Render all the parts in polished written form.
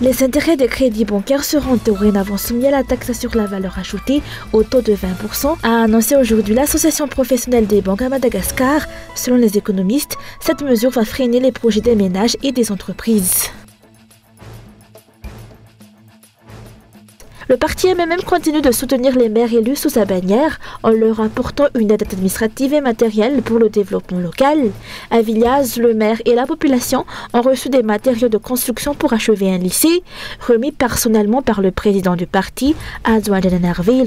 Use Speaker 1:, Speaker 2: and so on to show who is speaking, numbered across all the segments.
Speaker 1: Les intérêts des crédits bancaires seront dorénavant soumis à la taxe sur la valeur ajoutée au taux de 20%, a annoncé aujourd'hui l'Association professionnelle des banques à Madagascar. Selon les économistes, cette mesure va freiner les projets des ménages et des entreprises. Le parti MMM continue de soutenir les maires élus sous sa bannière en leur apportant une aide administrative et matérielle pour le développement local. À Villaz, le maire et la population ont reçu des matériaux de construction pour achever un lycée, remis personnellement par le président du parti, Adouane Narvelo.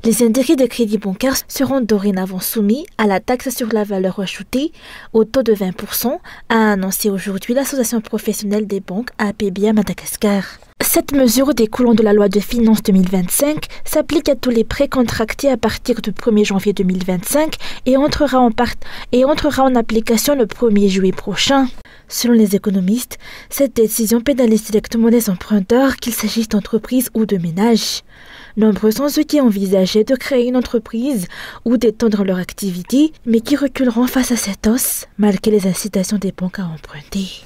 Speaker 1: Les intérêts de crédit bancaire seront dorénavant soumis à la taxe sur la valeur ajoutée au taux de 20%, a annoncé aujourd'hui l'Association professionnelle des banques APB à Madagascar. Cette mesure découlant de la loi de finances 2025 s'applique à tous les prêts contractés à partir du 1er janvier 2025 et entrera en application le 1er juillet prochain. Selon les économistes, cette décision pénalise directement les emprunteurs, qu'il s'agisse d'entreprises ou de ménages. Nombreux sont ceux qui envisageaient de créer une entreprise ou d'étendre leur activité, mais qui reculeront face à cette hausse, malgré les incitations des banques à emprunter.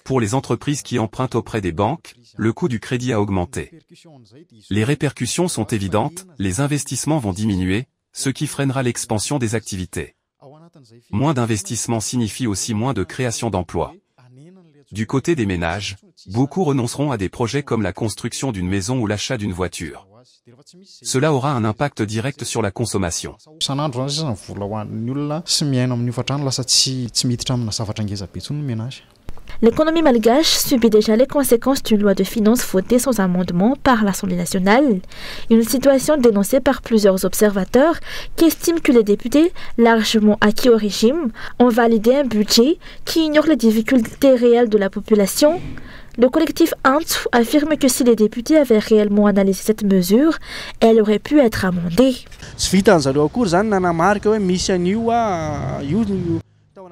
Speaker 2: Pour les entreprises qui empruntent auprès des banques, le coût du crédit a augmenté. Les répercussions sont évidentes, les investissements vont diminuer, ce qui freinera l'expansion des activités. Moins d'investissements signifie aussi moins de création d'emplois. Du côté des ménages, beaucoup renonceront à des projets comme la construction d'une maison ou l'achat d'une voiture. Cela aura un impact direct sur la consommation.
Speaker 1: L'économie malgache subit déjà les conséquences d'une loi de finances votée sans amendement par l'Assemblée nationale. Une situation dénoncée par plusieurs observateurs qui estiment que les députés, largement acquis au régime, ont validé un budget qui ignore les difficultés réelles de la population. Le collectif ANTU affirme que si les députés avaient réellement analysé cette mesure, elle aurait pu être amendée.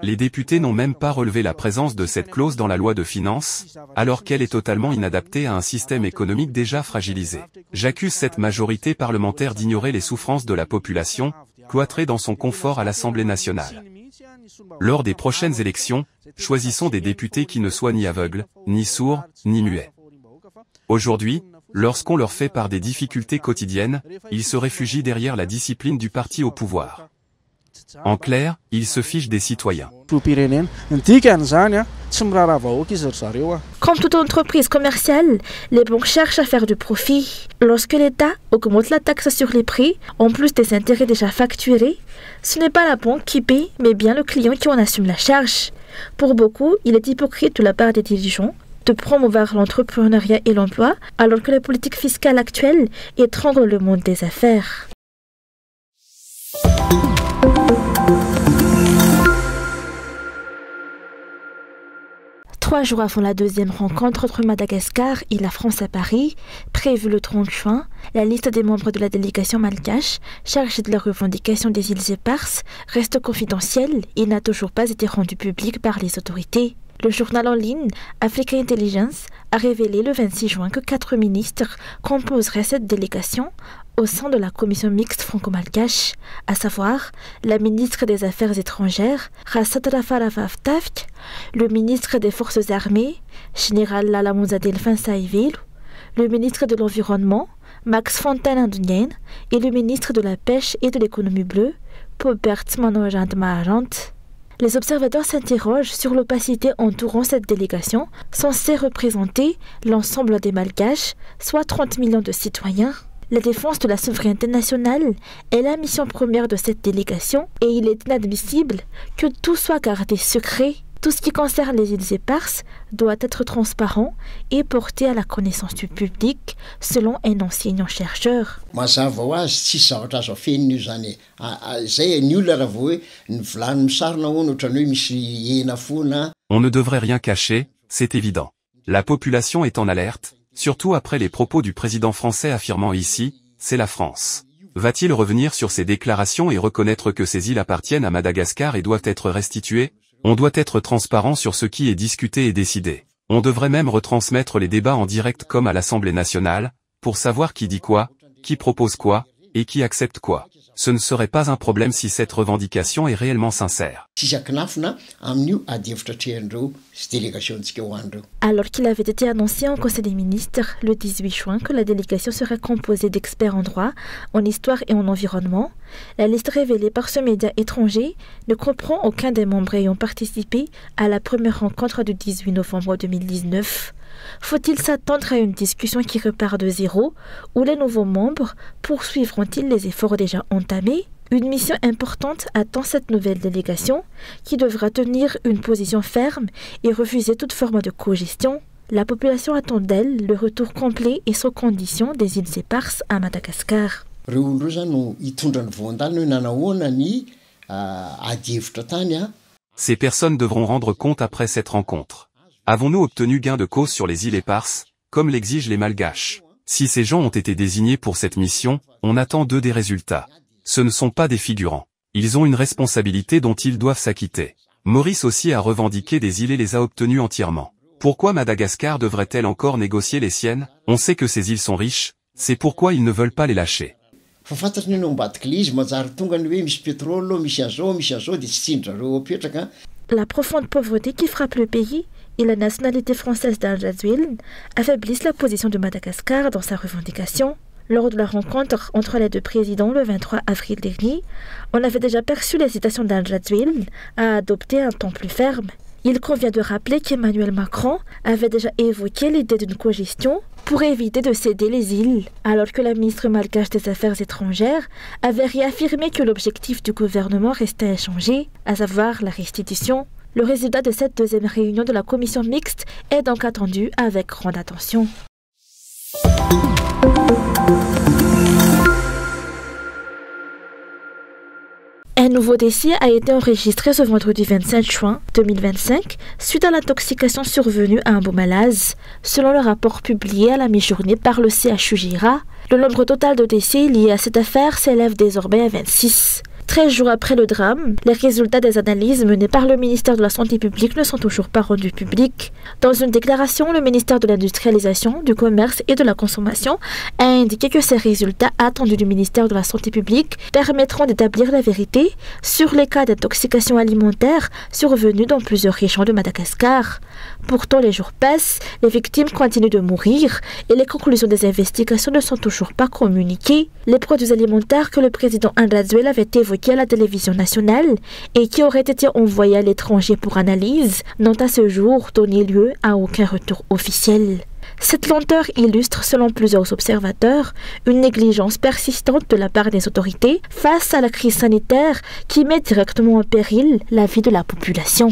Speaker 2: Les députés n'ont même pas relevé la présence de cette clause dans la loi de finances, alors qu'elle est totalement inadaptée à un système économique déjà fragilisé. J'accuse cette majorité parlementaire d'ignorer les souffrances de la population, cloîtrée dans son confort à l'Assemblée nationale. Lors des prochaines élections, choisissons des députés qui ne soient ni aveugles, ni sourds, ni muets. Aujourd'hui, lorsqu'on leur fait part des difficultés quotidiennes, ils se réfugient derrière la discipline du parti au pouvoir. En clair, ils se fichent des citoyens.
Speaker 1: Comme toute entreprise commerciale, les banques cherchent à faire du profit. Lorsque l'État augmente la taxe sur les prix, en plus des intérêts déjà facturés, ce n'est pas la banque qui paie, mais bien le client qui en assume la charge. Pour beaucoup, il est hypocrite de la part des dirigeants de promouvoir l'entrepreneuriat et l'emploi, alors que la politique fiscale actuelle étrangle le monde des affaires. Trois jours avant la deuxième rencontre entre Madagascar et la France à Paris, prévue le 30 juin, la liste des membres de la délégation malgache, chargée de la revendication des îles éparses, reste confidentielle et n'a toujours pas été rendue publique par les autorités. Le journal en ligne Africa Intelligence a révélé le 26 juin que 4 ministres composeraient cette délégation au sein de la commission mixte franco-malgache, à savoir la ministre des Affaires étrangères, Rassat Rafaravavtavk, le ministre des Forces armées, général Lalamouza Delphin Saïvil, le ministre de l'Environnement, Max Fontaine-Andunien, et le ministre de la Pêche et de l'Économie bleue, Pobert Manojant Maharant. Les observateurs s'interrogent sur l'opacité entourant cette délégation, censée représenter l'ensemble des Malgaches, soit 30 millions de citoyens. La défense de la souveraineté nationale est la mission première de cette délégation et il est inadmissible que tout soit gardé secret. Tout ce qui concerne les îles éparses doit être transparent et porté à la connaissance du public, selon un enseignant-chercheur.
Speaker 2: On ne devrait rien cacher, c'est évident. La population est en alerte, surtout après les propos du président français affirmant ici, c'est la France. Va-t-il revenir sur ses déclarations et reconnaître que ces îles appartiennent à Madagascar et doivent être restituées ? On doit être transparent sur ce qui est discuté et décidé. On devrait même retransmettre les débats en direct comme à l'Assemblée nationale, pour savoir qui dit quoi, qui propose quoi, et qui accepte quoi. Ce ne serait pas un problème si cette revendication est réellement sincère.
Speaker 1: Alors qu'il avait été annoncé en Conseil des ministres le 18 juin que la délégation serait composée d'experts en droit, en histoire et en environnement, la liste révélée par ce média étranger ne comprend aucun des membres ayant participé à la première rencontre du 18 novembre 2019. Faut-il s'attendre à une discussion qui repart de zéro, ou les nouveaux membres poursuivront-ils les efforts déjà entamés? Une mission importante attend cette nouvelle délégation, qui devra tenir une position ferme et refuser toute forme de cogestion. La population attend d'elle le retour complet et sans condition des îles éparses à Madagascar.
Speaker 2: Ces personnes devront rendre compte après cette rencontre. Avons-nous obtenu gain de cause sur les îles éparses, comme l'exigent les Malgaches? Si ces gens ont été désignés pour cette mission, on attend d'eux des résultats. Ce ne sont pas des figurants. Ils ont une responsabilité dont ils doivent s'acquitter. Maurice aussi a revendiqué des îles et les a obtenues entièrement. Pourquoi Madagascar devrait-elle encore négocier les siennes? On sait que ces îles sont riches, c'est pourquoi ils ne veulent pas les lâcher.
Speaker 1: La profonde pauvreté qui frappe le pays et la nationalité française d'Al-Jazouil affaiblissent la position de Madagascar dans sa revendication. Lors de la rencontre entre les deux présidents le 23 avril dernier, on avait déjà perçu l'hésitation d'Al-Jazouil à adopter un ton plus ferme. Il convient de rappeler qu'Emmanuel Macron avait déjà évoqué l'idée d'une cogestion pour éviter de céder les îles, alors que la ministre malgache des Affaires étrangères avait réaffirmé que l'objectif du gouvernement restait inchangé, à savoir la restitution. Le résultat de cette deuxième réunion de la commission mixte est donc attendu avec grande attention. Un nouveau décès a été enregistré ce vendredi 27 juin 2025 suite à l'intoxication survenue à Mbomalaz. Selon le rapport publié à la mi-journée par le CHU Gira, le nombre total de décès liés à cette affaire s'élève désormais à 26. 13 jours après le drame, les résultats des analyses menées par le ministère de la Santé publique ne sont toujours pas rendus publics. Dans une déclaration, le ministère de l'Industrialisation, du Commerce et de la Consommation a indiqué que ces résultats attendus du ministère de la Santé publique permettront d'établir la vérité sur les cas d'intoxication alimentaire survenus dans plusieurs régions de Madagascar. Pourtant, les jours passent, les victimes continuent de mourir et les conclusions des investigations ne sont toujours pas communiquées. Les produits alimentaires que le président Al-Jazouil avait évoqués à la télévision nationale et qui auraient été envoyés à l'étranger pour analyse n'ont à ce jour donné lieu à aucun retour officiel. Cette lenteur illustre, selon plusieurs observateurs, une négligence persistante de la part des autorités face à la crise sanitaire qui met directement en péril la vie de la population.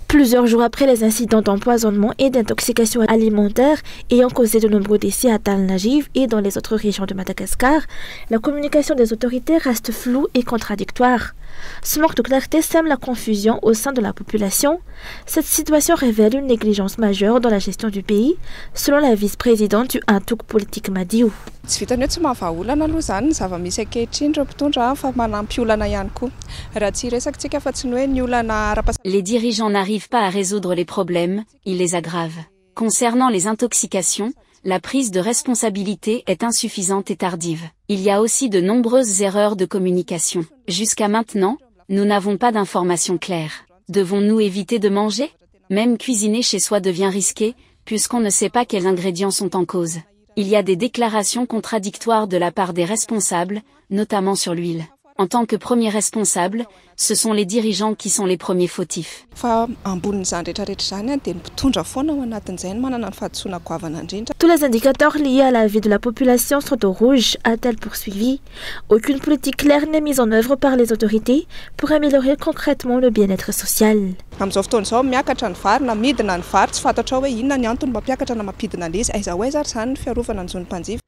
Speaker 1: Plusieurs jours après les incidents d'empoisonnement et d'intoxication alimentaire ayant causé de nombreux décès à Tal Najiv et dans les autres régions de Madagascar, la communication des autorités reste floue et contradictoire. Ce manque de clarté sème la confusion au sein de la population. Cette situation révèle une négligence majeure dans la gestion du pays, selon la vice-présidente du Antouk politique Madiou.
Speaker 3: Les dirigeants n'arrivent pas à résoudre les problèmes, ils les aggravent. Concernant les intoxications, la prise de responsabilité est insuffisante et tardive. Il y a aussi de nombreuses erreurs de communication. Jusqu'à maintenant, nous n'avons pas d'informations claires. Devons-nous éviter de manger? Même cuisiner chez soi devient risqué, puisqu'on ne sait pas quels ingrédients sont en cause. Il y a des déclarations contradictoires de la part des responsables, notamment sur l'huile. En tant que premier responsable, ce sont les dirigeants qui sont les premiers fautifs.
Speaker 1: Tous les indicateurs liés à la vie de la population sont au rouge, a-t-elle poursuivi. Aucune politique claire n'est mise en œuvre par les autorités pour améliorer concrètement le bien-être social.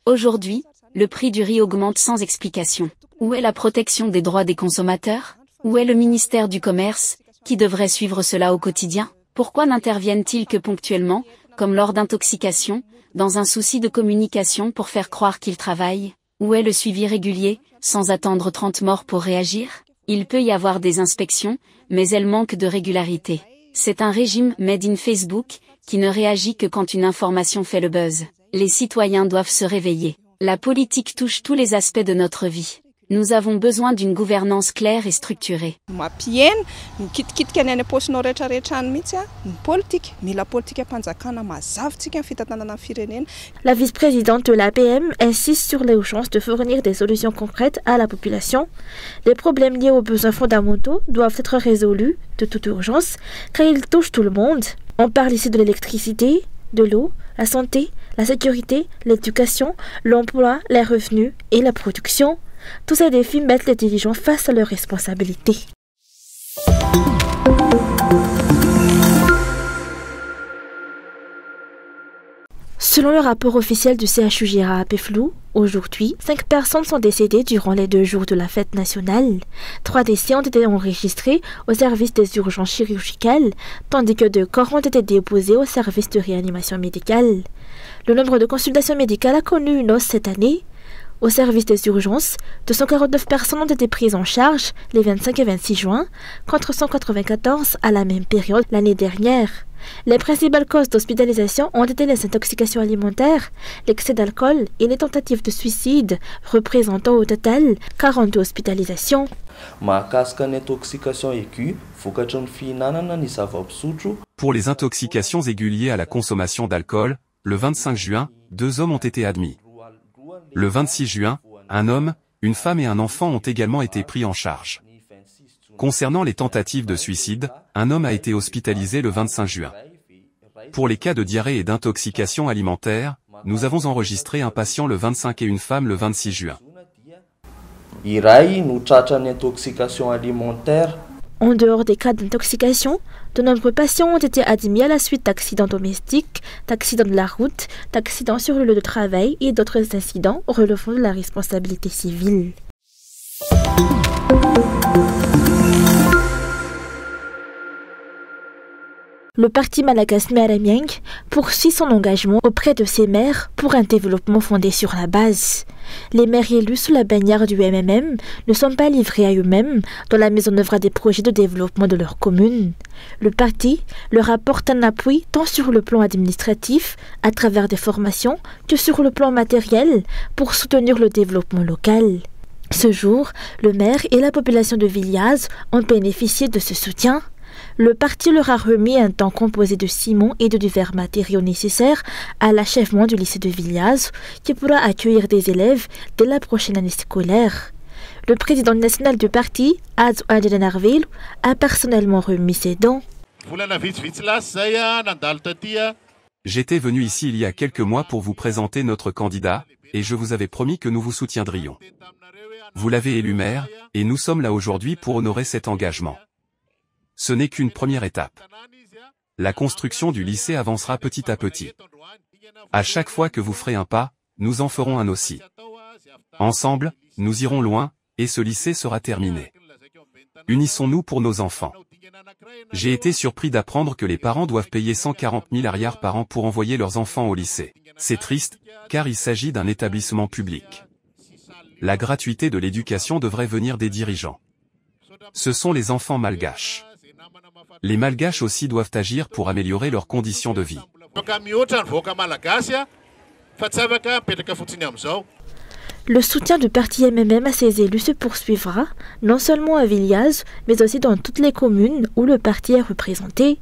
Speaker 3: Aujourd'hui, le prix du riz augmente sans explication. Où est la protection des droits des consommateurs? Où est le ministère du Commerce, qui devrait suivre cela au quotidien? Pourquoi n'interviennent-ils que ponctuellement, comme lors d'intoxication, dans un souci de communication pour faire croire qu'ils travaillent? Où est le suivi régulier, sans attendre 30 morts pour réagir? Il peut y avoir des inspections, mais elles manquent de régularité. C'est un régime made in Facebook, qui ne réagit que quand une information fait le buzz. Les citoyens doivent se réveiller. La politique touche tous les aspects de notre vie. Nous avons besoin d'une gouvernance claire et structurée.
Speaker 1: La vice-présidente de l'APM insiste sur l'urgence de fournir des solutions concrètes à la population. Les problèmes liés aux besoins fondamentaux doivent être résolus de toute urgence, car ils touchent tout le monde. On parle ici de l'électricité, de l'eau, la santé, la sécurité, l'éducation, l'emploi, les revenus et la production. Tous ces défis mettent les dirigeants face à leurs responsabilités. Selon le rapport officiel du CHU-Gira à Péflou, aujourd'hui, 5 personnes sont décédées durant les 2 jours de la fête nationale. 3 décès ont été enregistrés au service des urgences chirurgicales, tandis que 2 corps ont été déposés au service de réanimation médicale. Le nombre de consultations médicales a connu une hausse cette année. Au service des urgences, 249 personnes ont été prises en charge les 25 et 26 juin, contre 194 à la même période l'année dernière. Les principales causes d'hospitalisation ont été les intoxications alimentaires, l'excès d'alcool et les tentatives de suicide, représentant au total 42 hospitalisations.
Speaker 2: Pour les intoxications aiguës liées à la consommation d'alcool, le 25 juin, 2 hommes ont été admis. Le 26 juin, un homme, une femme et un enfant ont également été pris en charge. Concernant les tentatives de suicide, un homme a été hospitalisé le 25 juin. Pour les cas de diarrhée et d'intoxication alimentaire, nous avons enregistré un patient le 25 et une femme le 26 juin.
Speaker 1: En dehors des cas d'intoxication, de nombreux patients ont été admis à la suite d'accidents domestiques, d'accidents de la route, d'accidents sur le lieu de travail et d'autres incidents relevant de la responsabilité civile. Le parti malagasy Miaramieng poursuit son engagement auprès de ses maires pour un développement fondé sur la base. Les maires élus sous la bannière du MMM ne sont pas livrés à eux-mêmes dans la mise en œuvre des projets de développement de leur commune. Le parti leur apporte un appui tant sur le plan administratif, à travers des formations, que sur le plan matériel pour soutenir le développement local. Ce jour, le maire et la population de Viliaz ont bénéficié de ce soutien. Le parti leur a remis un temps composé de ciment et de divers matériaux nécessaires à l'achèvement du lycée de Viliaz, qui pourra accueillir des élèves dès la prochaine année scolaire. Le président national du parti, Adzo Anjanarvelu, a personnellement remis ses dons.
Speaker 2: J'étais venu ici il y a quelques mois pour vous présenter notre candidat, et je vous avais promis que nous vous soutiendrions. Vous l'avez élu maire, et nous sommes là aujourd'hui pour honorer cet engagement. Ce n'est qu'une première étape. La construction du lycée avancera petit à petit. À chaque fois que vous ferez un pas, nous en ferons un aussi. Ensemble, nous irons loin, et ce lycée sera terminé. Unissons-nous pour nos enfants. J'ai été surpris d'apprendre que les parents doivent payer 140 000 arrières par an pour envoyer leurs enfants au lycée. C'est triste, car il s'agit d'un établissement public. La gratuité de l'éducation devrait venir des dirigeants. Ce sont les enfants malgaches. Les Malgaches aussi doivent agir pour améliorer leurs conditions de vie.
Speaker 1: Le soutien du parti MMM à ses élus se poursuivra, non seulement à Viliaz, mais aussi dans toutes les communes où le parti est représenté.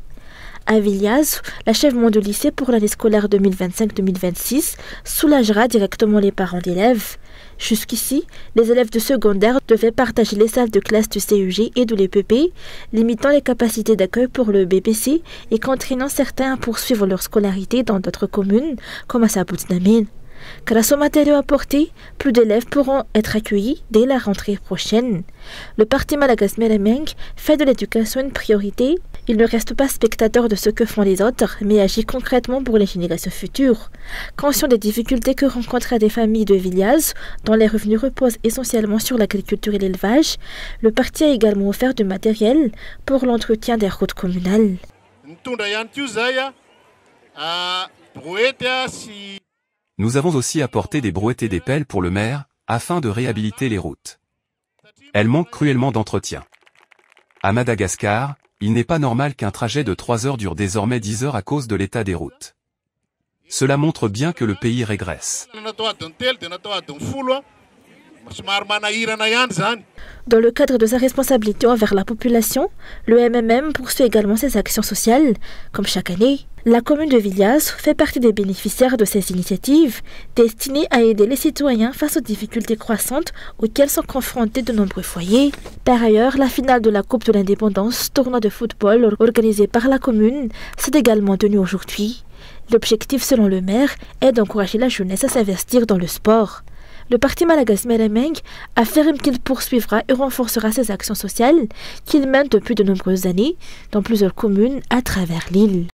Speaker 1: À Viliaz, l'achèvement du lycée pour l'année scolaire 2025-2026 soulagera directement les parents d'élèves. Jusqu'ici, les élèves de secondaire devaient partager les salles de classe du CUG et de l'EPP, limitant les capacités d'accueil pour le BPC et contraignant certains à poursuivre leur scolarité dans d'autres communes, comme à Saboutnamen. Grâce aux matériaux apportés, plus d'élèves pourront être accueillis dès la rentrée prochaine. Le parti malagasy Miaramieng fait de l'éducation une priorité. Il ne reste pas spectateur de ce que font les autres, mais agit concrètement pour les générations futures. Conscient des difficultés que rencontrent des familles de Viliaz, dont les revenus reposent essentiellement sur l'agriculture et l'élevage, le parti a également offert du matériel pour l'entretien des routes communales.
Speaker 2: Nous avons aussi apporté des brouettes et des pelles pour le maire, afin de réhabiliter les routes. Elles manquent cruellement d'entretien. À Madagascar, il n'est pas normal qu'un trajet de 3 heures dure désormais 10 heures à cause de l'état des routes. Cela montre bien que le pays régresse.
Speaker 1: Dans le cadre de sa responsabilité envers la population, le MMM poursuit également ses actions sociales. Comme chaque année, la commune de Viliaz fait partie des bénéficiaires de ces initiatives destinées à aider les citoyens face aux difficultés croissantes auxquelles sont confrontés de nombreux foyers. Par ailleurs, la finale de la Coupe de l'Indépendance, tournoi de football organisé par la commune, s'est également tenue aujourd'hui. L'objectif, selon le maire, est d'encourager la jeunesse à s'investir dans le sport. Le parti Malagasy Melemeng affirme qu'il poursuivra et renforcera ses actions sociales qu'il mène depuis de nombreuses années dans plusieurs communes à travers l'île.